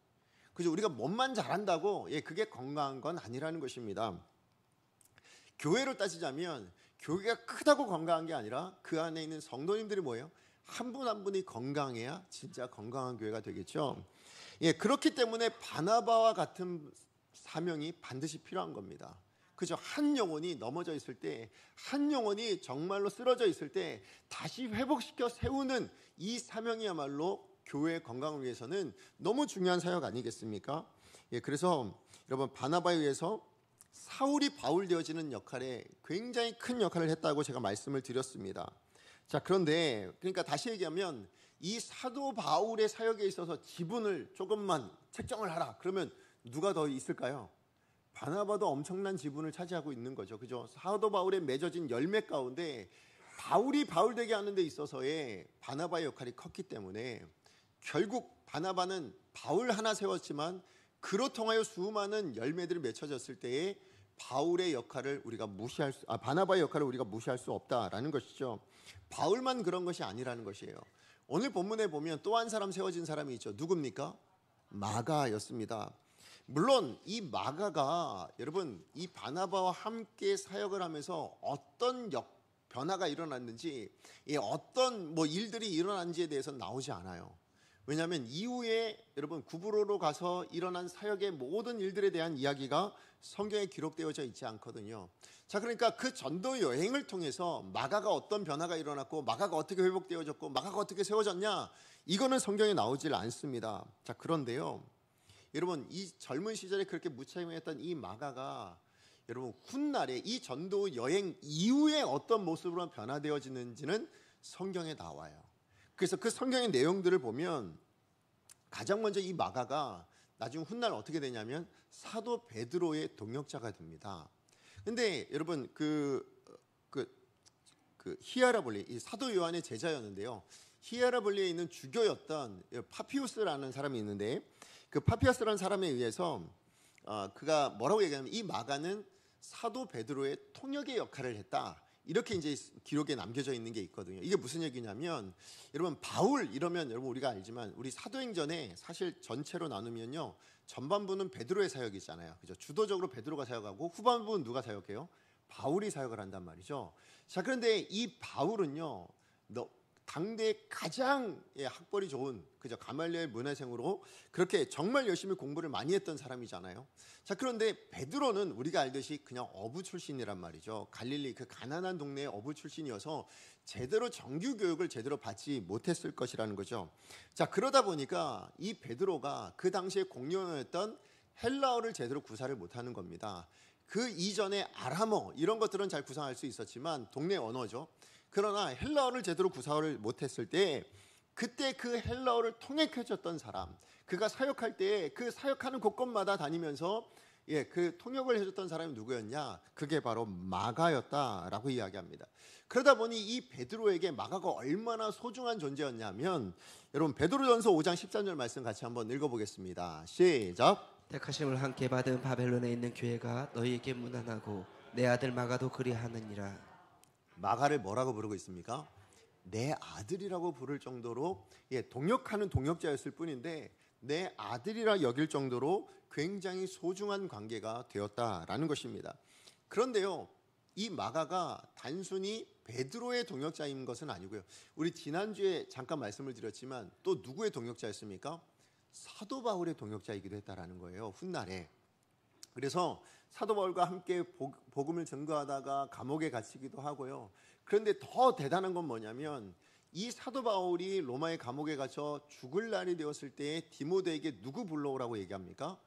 그죠? 우리가 몸만 자란다고 그게 건강한 건 아니라는 것입니다. 교회로 따지자면 교회가 크다고 건강한 게 아니라 그 안에 있는 성도님들이 뭐예요? 한 분 한 분이 건강해야 진짜 건강한 교회가 되겠죠. 그렇기 때문에 바나바와 같은 사명이 반드시 필요한 겁니다. 그죠? 한 영혼이 넘어져 있을 때, 한 영혼이 정말로 쓰러져 있을 때 다시 회복시켜 세우는 이 사명이야말로 교회의 건강을 위해서는 너무 중요한 사역 아니겠습니까? 그래서 여러분 바나바에 의해서 사울이 바울 되어지는 역할에 굉장히 큰 역할을 했다고 제가 말씀을 드렸습니다. 자, 그런데 그러니까 다시 얘기하면 이 사도 바울의 사역에 있어서 지분을 조금만 책정을 하라 그러면 누가 더 있을까요? 바나바도 엄청난 지분을 차지하고 있는 거죠. 그죠? 사도 바울에 맺어진 열매 가운데 바울이 바울 되게 하는 데 있어서의 바나바의 역할이 컸기 때문에 결국 바나바는 바울 하나 세웠지만 그로 통하여 수많은 열매들이 맺혀졌을 때에 바나바의 역할을 우리가 무시할 수 없다라는 것이죠. 바울만 그런 것이 아니라는 것이에요. 오늘 본문에 보면 또 한 사람 세워진 사람이 있죠. 누굽니까? 마가였습니다. 물론 이 마가가 여러분 이 바나바와 함께 사역을 하면서 어떤 변화가 일어났는지, 어떤 일들이 일어난지에 대해서는 나오지 않아요. 왜냐하면 이후에 여러분 구브로로 가서 일어난 사역의 모든 일들에 대한 이야기가 성경에 기록되어져 있지 않거든요. 자, 그러니까 그 전도 여행을 통해서 마가가 어떤 변화가 일어났고 마가가 어떻게 회복되어졌고 마가가 어떻게 세워졌냐, 이거는 성경에 나오질 않습니다. 자, 그런데요 여러분 이 젊은 시절에 그렇게 무책임했던 이 마가가 여러분 훗날에 이 전도 여행 이후에 어떤 모습으로 변화되어지는지는 성경에 나와요. 그래서 그 성경의 내용들을 보면 가장 먼저 이 마가가 나중 훗날 어떻게 되냐면 사도 베드로의 동역자가 됩니다. 근데 여러분 그 히에라볼리, 이 사도 요한의 제자였는데요. 히에라볼리에 있는 주교였던 파피우스라는 사람이 있는데, 그 파피우스라는 사람에 의해서 그가 뭐라고 얘기하냐면 이 마가는 사도 베드로의 통역의 역할을 했다, 이렇게 이제 기록에 남겨져 있는 게 있거든요. 이게 무슨 얘기냐면 여러분 바울 이러면 여러분 우리가 알지만 우리 사도행전에 사실 전체로 나누면요. 전반부는 베드로의 사역이잖아요. 그죠? 주도적으로 베드로가 사역하고 후반부는 누가 사역해요? 바울이 사역을 한단 말이죠. 자, 그런데 이 바울은요. 당대 가장 학벌이 좋은 그죠 가말리엘 문화생으로 그렇게 정말 열심히 공부를 많이 했던 사람이잖아요. 자, 그런데 베드로는 우리가 알듯이 그냥 어부 출신이란 말이죠. 갈릴리 그 가난한 동네의 어부 출신이어서 제대로 정규 교육을 제대로 받지 못했을 것이라는 거죠. 자, 그러다 보니까 이 베드로가 그 당시에 공용어였던 헬라어를 제대로 구사를 못하는 겁니다. 그 이전에 아람어 이런 것들은 잘 구사할 수 있었지만 동네 언어죠. 그러나 헬라어를 제대로 구사를 못했을 때 그때 그 헬라어를 통역해줬던 사람, 그가 사역할 때 그 사역하는 곳곳마다 다니면서 그 통역을 해줬던 사람이 누구였냐? 그게 바로 마가였다라고 이야기합니다. 그러다 보니 이 베드로에게 마가가 얼마나 소중한 존재였냐면 여러분 베드로전서 5장 13절 말씀 같이 한번 읽어보겠습니다. 시작. 택하심을 함께 받은 바벨론에 있는 교회가 너희에게 문안하고 내 아들 마가도 그리하느니라. 마가를 뭐라고 부르고 있습니까? 내 아들이라고 부를 정도로 동역하는 동역자였을 뿐인데 내 아들이라 여길 정도로 굉장히 소중한 관계가 되었다라는 것입니다. 그런데요, 이 마가가 단순히 베드로의 동역자인 것은 아니고요. 우리 지난주에 잠깐 말씀을 드렸지만 또 누구의 동역자였습니까? 사도 바울의 동역자이기도 했다라는 거예요. 훗날에. 그래서 사도 바울과 함께 복음을 증거하다가 감옥에 갇히기도 하고요. 그런데 더 대단한 건 뭐냐면 이 사도 바울이 로마의 감옥에 갇혀 죽을 날이 되었을 때 디모데에게 누구 불러오라고 얘기합니까?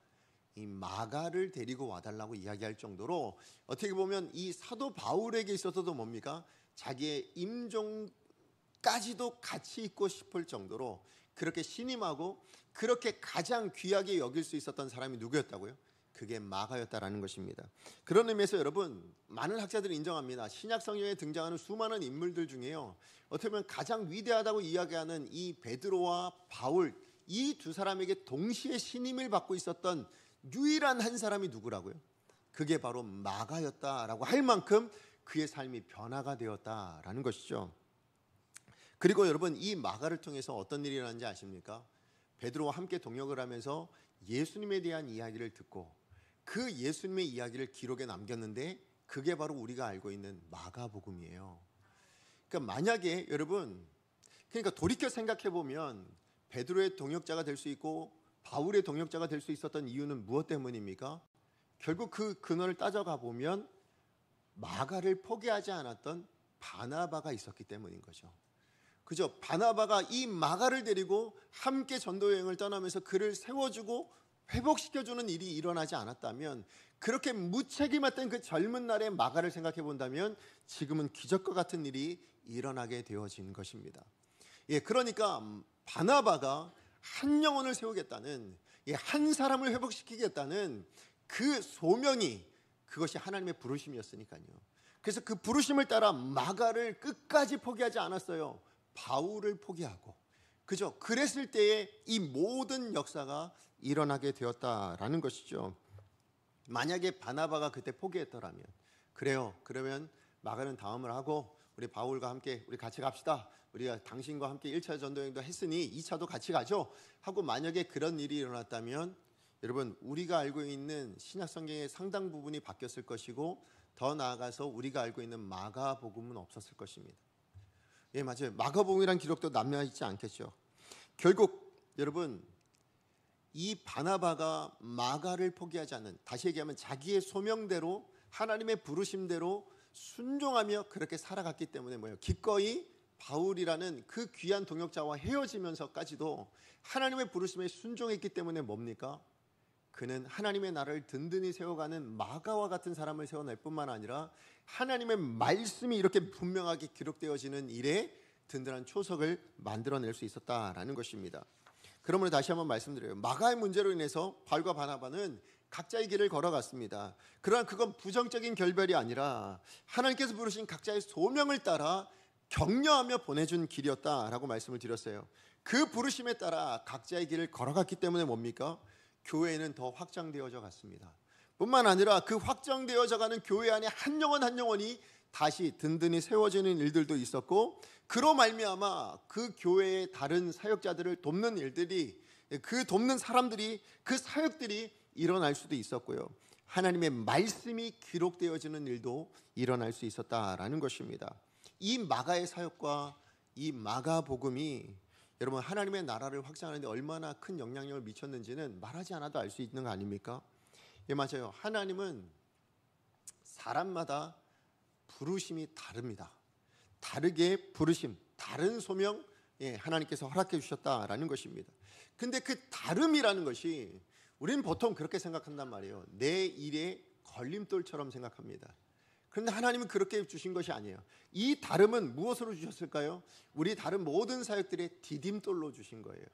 이 마가를 데리고 와달라고 이야기할 정도로 어떻게 보면 이 사도 바울에게 있어서도 뭡니까? 자기의 임종까지도 같이 있고 싶을 정도로 그렇게 신임하고 그렇게 가장 귀하게 여길 수 있었던 사람이 누구였다고요? 그게 마가였다라는 것입니다. 그런 의미에서 여러분 많은 학자들이 인정합니다. 신약 성경에 등장하는 수많은 인물들 중에요. 어떻게 보면 가장 위대하다고 이야기하는 이 베드로와 바울 이 두 사람에게 동시에 신임을 받고 있었던 유일한 한 사람이 누구라고요? 그게 바로 마가였다라고 할 만큼 그의 삶이 변화가 되었다라는 것이죠. 그리고 여러분 이 마가를 통해서 어떤 일이 일어났는지 아십니까? 베드로와 함께 동역을 하면서 예수님에 대한 이야기를 듣고 그 예수님의 이야기를 기록에 남겼는데 그게 바로 우리가 알고 있는 마가복음이에요. 그러니까 만약에 여러분 그러니까 돌이켜 생각해 보면 베드로의 동역자가 될 수 있고 바울의 동역자가 될 수 있었던 이유는 무엇 때문입니까? 결국 그 근원을 따져가 보면 마가를 포기하지 않았던 바나바가 있었기 때문인 거죠. 그죠? 바나바가 이 마가를 데리고 함께 전도 여행을 떠나면서 그를 세워주고 회복시켜주는 일이 일어나지 않았다면 그렇게 무책임했던 그 젊은 날의 마가를 생각해 본다면 지금은 기적과 같은 일이 일어나게 되어진 것입니다. 그러니까 바나바가 한 영혼을 세우겠다는 한 사람을 회복시키겠다는 그 소명이 그것이 하나님의 부르심이었으니까요. 그래서 그 부르심을 따라 마가를 끝까지 포기하지 않았어요. 바울을 포기하고 그죠? 그랬을 때에 이 모든 역사가 일어나게 되었다라는 것이죠. 만약에 바나바가 그때 포기했더라면 그래요. 그러면 마가는 다음을 하고 우리 바울과 함께 우리 같이 갑시다. 우리가 당신과 함께 1차 전도여행도 했으니 2차도 같이 가죠. 하고 만약에 그런 일이 일어났다면 여러분 우리가 알고 있는 신약 성경의 상당 부분이 바뀌었을 것이고 더 나아가서 우리가 알고 있는 마가복음은 없었을 것입니다. 맞아요. 마가복음이란 기록도 남아있지 않겠죠. 결국 여러분 이 바나바가 마가를 포기하지 않는 다시 얘기하면 자기의 소명대로 하나님의 부르심대로 순종하며 그렇게 살아갔기 때문에 뭐예요? 기꺼이 바울이라는 그 귀한 동역자와 헤어지면서까지도 하나님의 부르심에 순종했기 때문에 뭡니까? 그는 하나님의 나라를 든든히 세워가는 마가와 같은 사람을 세워낼 뿐만 아니라 하나님의 말씀이 이렇게 분명하게 기록되어지는 일에 든든한 초석을 만들어낼 수 있었다라는 것입니다. 그러므로 다시 한번 말씀드려요. 마가의 문제로 인해서 바울과 바나바는 각자의 길을 걸어갔습니다. 그러나 그건 부정적인 결별이 아니라 하나님께서 부르신 각자의 소명을 따라 격려하며 보내준 길이었다라고 말씀을 드렸어요. 그 부르심에 따라 각자의 길을 걸어갔기 때문에 뭡니까? 교회는 더 확장되어져 갔습니다. 뿐만 아니라 그 확장되어져 가는 교회 안에 한 영혼 한 영혼이 다시 든든히 세워지는 일들도 있었고, 그로 말미암아 그 교회의 다른 사역자들을 돕는 일들이, 그 돕는 사람들이, 그 사역들이 일어날 수도 있었고요. 하나님의 말씀이 기록되어지는 일도 일어날 수 있었다라는 것입니다. 이 마가의 사역과 이 마가복음이 여러분 하나님의 나라를 확장하는데 얼마나 큰 영향력을 미쳤는지는 말하지 않아도 알 수 있는 거 아닙니까? 예, 맞아요. 하나님은 사람마다 부르심이 다릅니다. 다르게 부르심, 다른 소명, 하나님께서 허락해 주셨다라는 것입니다. 근데 그 다름이라는 것이 우리는 보통 그렇게 생각한단 말이에요. 내 일의 걸림돌처럼 생각합니다. 그런데 하나님은 그렇게 주신 것이 아니에요. 이 다름은 무엇으로 주셨을까요? 우리 다른 모든 사역들의 디딤돌로 주신 거예요.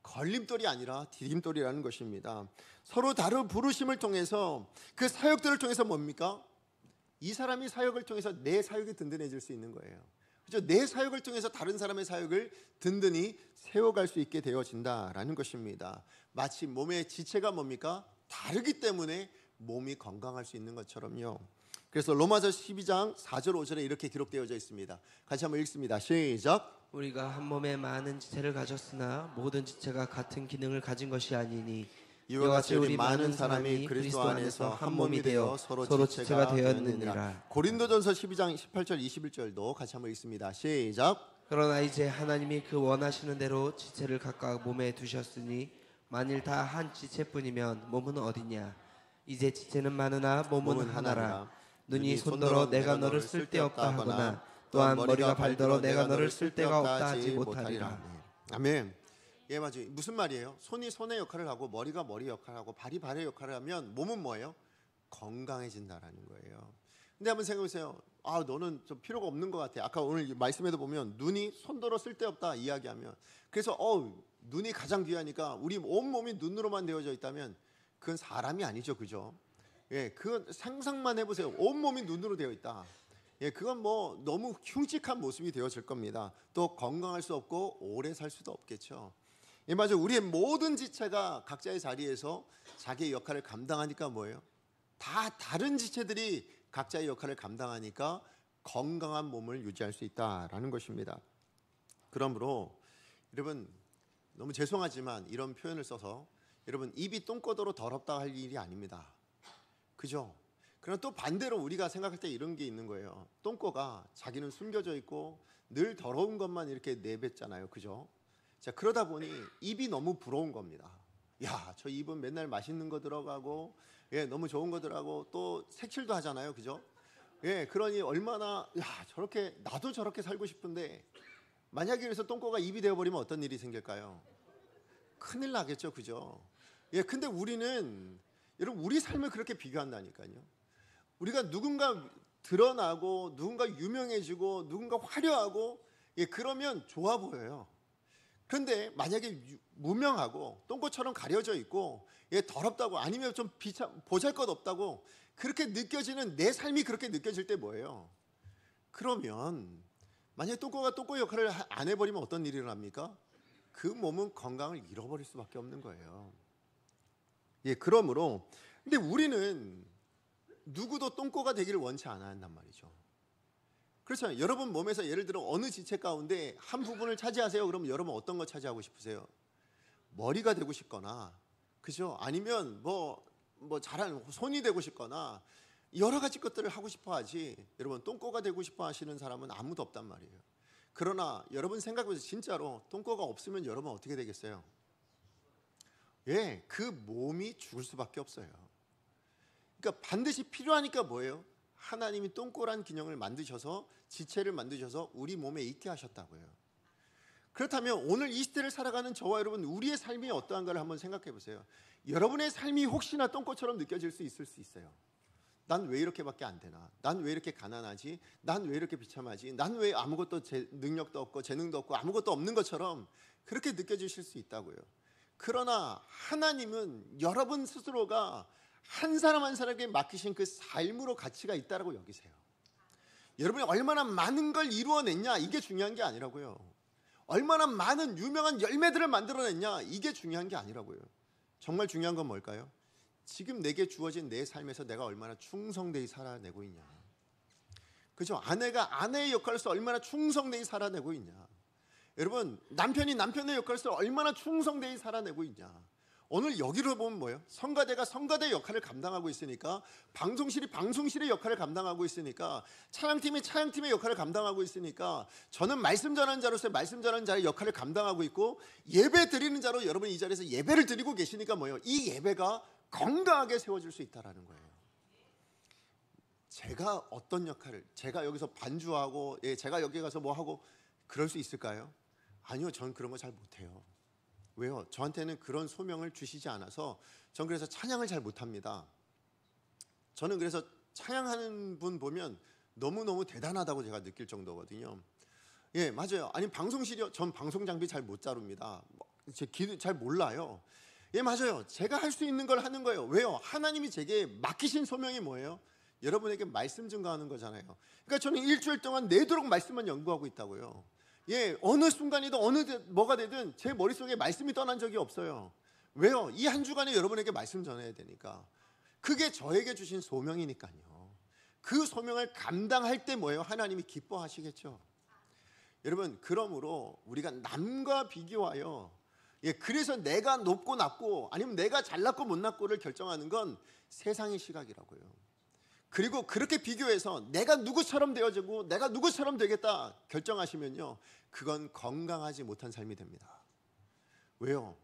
걸림돌이 아니라 디딤돌이라는 것입니다. 서로 다른 부르심을 통해서, 그 사역들을 통해서 뭡니까? 이 사람이 사역을 통해서 내 사역이 든든해질 수 있는 거예요. 그렇죠? 내 사역을 통해서 다른 사람의 사역을 든든히 세워갈 수 있게 되어진다라는 것입니다. 마치 몸의 지체가 뭡니까? 다르기 때문에 몸이 건강할 수 있는 것처럼요. 그래서 로마서 12장 4절 5절에 이렇게 기록되어져 있습니다. 같이 한번 읽습니다. 시작. 우리가 한 몸에 많은 지체를 가졌으나 모든 지체가 같은 기능을 가진 것이 아니니 이와 같이 우리 많은 사람이 그리스도 안에서 한 몸이 되어 서로 지체가 되었느니라. 고린도전서 12장 18절 21절도 같이 한번 읽습니다. 시작. 그러나 이제 하나님이 그 원하시는 대로 지체를 각각 몸에 두셨으니 만일 다 한 지체뿐이면 몸은 어디냐? 이제 지체는 많으나 몸은 하나라. 눈이 손더러 내가 너를 쓸데없다 하거나 또한 머리가 발더러 내가 너를 쓸데가 없다 하지 못하리라. 아멘. 예, 맞아요. 무슨 말이에요? 손이 손의 역할을 하고 머리가 머리 역할을 하고 발이 발의 역할을 하면 몸은 뭐예요? 건강해진다라는 거예요. 근데 한번 생각해 보세요. 아, 너는 좀 필요가 없는 것 같아. 아까 오늘 말씀에도 보면 눈이 손더러 쓸데없다 이야기하면, 그래서 눈이 가장 귀하니까 우리 온 몸이 눈으로만 되어져 있다면 그건 사람이 아니죠, 그죠? 예, 그건 상상만 해보세요. 온 몸이 눈으로 되어 있다. 예, 그건 뭐 너무 흉측한 모습이 되어질 겁니다. 또 건강할 수 없고 오래 살 수도 없겠죠. 예, 맞아요. 우리의 모든 지체가 각자의 자리에서 자기의 역할을 감당하니까 뭐예요? 다 다른 지체들이 각자의 역할을 감당하니까 건강한 몸을 유지할 수 있다라는 것입니다. 그러므로 여러분, 너무 죄송하지만 이런 표현을 써서 여러분 입이 똥꼬도로 더럽다 할 일이 아닙니다. 그죠? 그러나 또 반대로 우리가 생각할 때 이런 게 있는 거예요. 똥꼬가 자기는 숨겨져 있고 늘 더러운 것만 이렇게 내뱉잖아요. 그죠? 자, 그러다 보니 입이 너무 부러운 겁니다. 야, 저 입은 맨날 맛있는 거 들어가고, 예, 너무 좋은 거 들어가고 또 색칠도 하잖아요. 그죠? 예, 그러니 얼마나, 야, 저렇게 나도 저렇게 살고 싶은데, 만약에 그래서 똥꼬가 입이 되어버리면 어떤 일이 생길까요? 큰일 나겠죠. 그죠? 예, 근데 우리는 여러분 우리 삶을 그렇게 비교한다니까요. 우리가 누군가 드러나고 누군가 유명해지고 누군가 화려하고, 예, 그러면 좋아 보여요. 그런데 만약에 무명하고 똥꼬처럼 가려져 있고, 예, 더럽다고, 아니면 좀 보잘것없다고 그렇게 느껴지는 내 삶이 그렇게 느껴질 때 뭐예요? 그러면 만약에 똥꼬가 똥꼬 역할을 안 해버리면 어떤 일이 일어납니까? 그 몸은 건강을 잃어버릴 수밖에 없는 거예요. 예, 그러므로 근데 우리는 누구도 똥꼬가 되기를 원치 않아 한단 말이죠. 그렇잖아요. 여러분 몸에서 예를 들어 어느 지체 가운데 한 부분을 차지하세요. 그러면 여러분 어떤 거 차지하고 싶으세요? 머리가 되고 싶거나, 그죠? 아니면 뭐 잘하는 손이 되고 싶거나 여러 가지 것들을 하고 싶어 하지, 여러분 똥꼬가 되고 싶어 하시는 사람은 아무도 없단 말이에요. 그러나 여러분 생각해보세요. 진짜로 똥꼬가 없으면 여러분 어떻게 되겠어요? 예, 그 몸이 죽을 수밖에 없어요. 그러니까 반드시 필요하니까 뭐예요? 하나님이 똥꼬란 기능을 만드셔서, 지체를 만드셔서 우리 몸에 있게 하셨다고요. 그렇다면 오늘 이 시대를 살아가는 저와 여러분, 우리의 삶이 어떠한가를 한번 생각해 보세요. 여러분의 삶이 혹시나 똥꼬처럼 느껴질 수 있어요. 난 왜 이렇게밖에 안 되나? 난 왜 이렇게 가난하지? 난 왜 이렇게 비참하지? 난 왜 아무것도 능력도 없고 재능도 없고 아무것도 없는 것처럼 그렇게 느껴지실 수 있다고요. 그러나 하나님은 여러분 스스로가 한 사람 한 사람에게 맡기신 그 삶으로 가치가 있다라고 여기세요. 여러분이 얼마나 많은 걸 이루어냈냐, 이게 중요한 게 아니라고요. 얼마나 많은 유명한 열매들을 만들어냈냐, 이게 중요한 게 아니라고요. 정말 중요한 건 뭘까요? 지금 내게 주어진 내 삶에서 내가 얼마나 충성되이 살아내고 있냐. 그죠? 아내가 아내의 역할로서 얼마나 충성되이 살아내고 있냐. 여러분, 남편이 남편의 역할로서 얼마나 충성되이 살아내고 있냐. 오늘 여기로 보면 뭐예요? 성가대가 성가대 역할을 감당하고 있으니까, 방송실이 방송실의 역할을 감당하고 있으니까, 찬양팀이 찬양팀의 역할을 감당하고 있으니까, 저는 말씀 전하는 자로서 말씀 전하는 자의 역할을 감당하고 있고, 예배 드리는 자로 여러분이 이 자리에서 예배를 드리고 계시니까 뭐예요? 이 예배가 건강하게 세워질 수 있다라는 거예요. 제가 어떤 역할을, 제가 여기서 반주하고, 제가 여기 가서 뭐 하고 그럴 수 있을까요? 아니요, 전 그런 거 잘 못해요. 왜요? 저한테는 그런 소명을 주시지 않아서 전 그래서 찬양을 잘 못합니다. 저는 그래서 찬양하는 분 보면 너무너무 대단하다고 제가 느낄 정도거든요. 예, 맞아요. 아니, 방송실이요? 전 방송 장비 잘 못 다룹니다. 제 기도 잘 몰라요. 예, 맞아요. 제가 할 수 있는 걸 하는 거예요. 왜요? 하나님이 제게 맡기신 소명이 뭐예요? 여러분에게 말씀 증거하는 거잖아요. 그러니까 저는 일주일 동안 내도록 말씀만 연구하고 있다고요. 예, 어느 순간이든 뭐가 되든 제 머릿속에 말씀이 떠난 적이 없어요. 왜요? 이 한 주간에 여러분에게 말씀 전해야 되니까. 그게 저에게 주신 소명이니까요. 그 소명을 감당할 때 뭐예요? 하나님이 기뻐하시겠죠. 여러분, 그러므로 우리가 남과 비교하여, 예, 그래서 내가 높고 낮고 아니면 내가 잘났고 못났고를 결정하는 건 세상의 시각이라고요. 그리고 그렇게 비교해서 내가 누구처럼 되어지고 내가 누구처럼 되겠다 결정하시면요, 그건 건강하지 못한 삶이 됩니다. 왜요?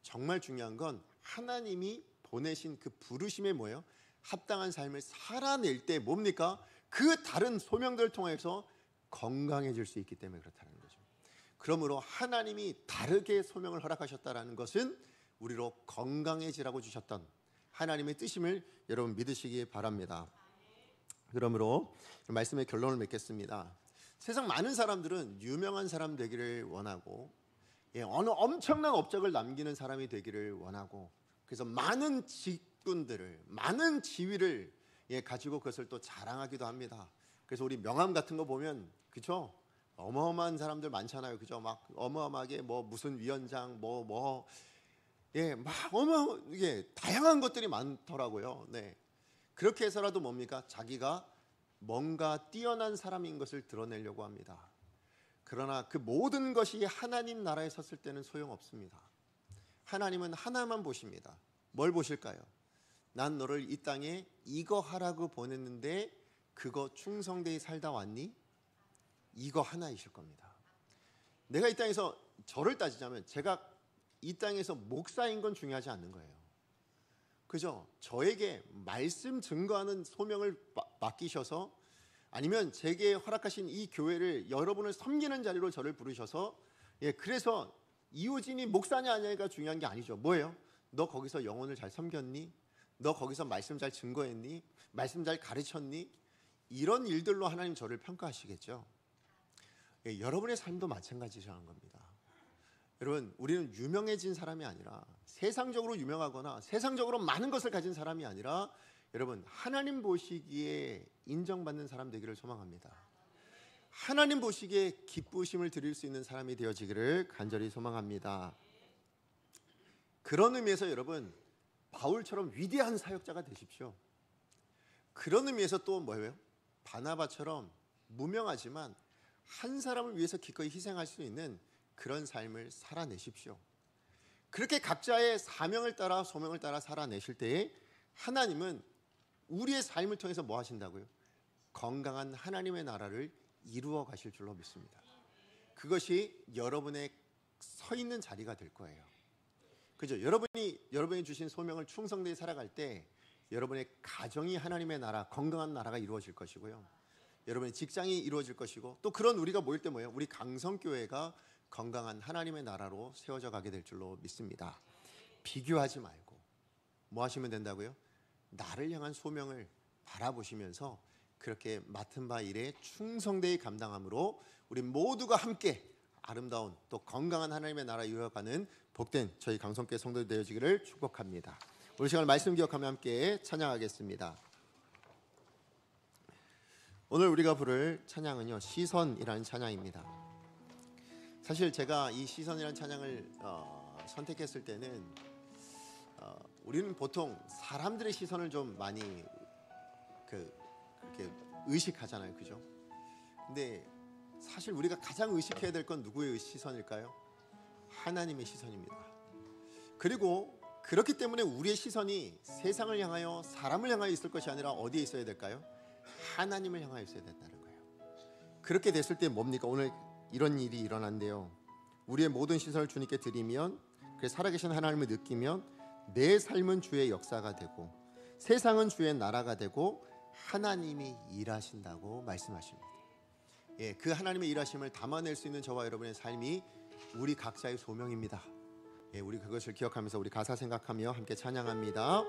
정말 중요한 건 하나님이 보내신 그 부르심에 뭐예요? 합당한 삶을 살아낼 때 뭡니까? 그 다른 소명들을 통해서 건강해질 수 있기 때문에 그렇다는 거죠. 그러므로 하나님이 다르게 소명을 허락하셨다는 것은 우리로 건강해지라고 주셨던 하나님의 뜻임을 여러분 믿으시기 바랍니다. 그러므로 말씀의 결론을 맺겠습니다. 세상 많은 사람들은 유명한 사람 되기를 원하고, 어느 엄청난 업적을 남기는 사람이 되기를 원하고, 그래서 많은 직분들을, 많은 지위를 가지고 그것을 또 자랑하기도 합니다. 그래서 우리 명함 같은 거 보면, 그죠? 어마어마한 사람들 많잖아요, 그죠? 막 어마어마하게 뭐 무슨 위원장, 이게 다양한 것들이 많더라고요. 네. 그렇게 해서라도 뭡니까? 자기가 뭔가 뛰어난 사람인 것을 드러내려고 합니다. 그러나 그 모든 것이 하나님 나라에 섰을 때는 소용없습니다. 하나님은 하나만 보십니다. 뭘 보실까요? 난 너를 이 땅에 이거 하라고 보냈는데 그거 충성되이 살다 왔니? 이거 하나이실 겁니다. 내가 이 땅에서 저를 따지자면 제가 이 땅에서 목사인 건 중요하지 않는 거예요. 그죠? 저에게 말씀 증거하는 소명을 맡기셔서, 아니면 제게 허락하신 이 교회를 여러분을 섬기는 자리로 저를 부르셔서, 그래서 이호진이 목사냐 아니냐가 중요한 게 아니죠. 뭐예요? 너 거기서 영혼을 잘 섬겼니? 너 거기서 말씀 잘 증거했니? 말씀 잘 가르쳤니? 이런 일들로 하나님 저를 평가하시겠죠. 여러분의 삶도 마찬가지라는 겁니다. 여러분, 우리는 유명해진 사람이 아니라, 세상적으로 유명하거나 세상적으로 많은 것을 가진 사람이 아니라, 여러분, 하나님 보시기에 인정받는 사람 되기를 소망합니다. 하나님 보시기에 기쁘심을 드릴 수 있는 사람이 되어지기를 간절히 소망합니다. 그런 의미에서 여러분, 바울처럼 위대한 사역자가 되십시오. 그런 의미에서 또 뭐예요? 바나바처럼 무명하지만 한 사람을 위해서 기꺼이 희생할 수 있는 그런 삶을 살아내십시오. 그렇게 각자의 사명을 따라 소명을 따라 살아내실 때에 하나님은 우리의 삶을 통해서 뭐 하신다고요? 건강한 하나님의 나라를 이루어 가실 줄로 믿습니다. 그것이 여러분의 서 있는 자리가 될 거예요. 그죠? 여러분이 주신 소명을 충성되이 살아갈 때 여러분의 가정이 하나님의 나라, 건강한 나라가 이루어질 것이고요. 여러분의 직장이 이루어질 것이고, 또 그런 우리가 모일 때 뭐예요? 우리 강성교회가 건강한 하나님의 나라로 세워져 가게 될 줄로 믿습니다. 비교하지 말고 뭐 하시면 된다고요? 나를 향한 소명을 바라보시면서 그렇게 맡은 바 일에 충성되이 감당함으로 우리 모두가 함께 아름다운 또 건강한 하나님의 나라 이루어가는 복된 저희 강성교회 성도들 되어지기를 축복합니다. 우리 시간 말씀 기억하며 함께 찬양하겠습니다. 오늘 우리가 부를 찬양은요, 시선이라는 찬양입니다. 사실 제가 이 시선이라는 찬양을 선택했을 때는 우리는 보통 사람들의 시선을 좀 많이 그렇게 의식하잖아요, 그죠? 근데 사실 우리가 가장 의식해야 될 건 누구의 시선일까요? 하나님의 시선입니다. 그리고 그렇기 때문에 우리의 시선이 세상을 향하여 사람을 향하여 있을 것이 아니라 어디에 있어야 될까요? 하나님을 향하여 있어야 된다는 거예요. 그렇게 됐을 때 뭡니까? 오늘 이런 일이 일어난대요. 우리의 모든 시선을 주님께 드리면, 그 살아계신 하나님을 느끼면 내 삶은 주의 역사가 되고 세상은 주의 나라가 되고 하나님이 일하신다고 말씀하십니다. 예, 그 하나님의 일하심을 담아낼 수 있는 저와 여러분의 삶이 우리 각자의 소명입니다. 예, 우리 그것을 기억하면서 우리 가사 생각하며 함께 찬양합니다.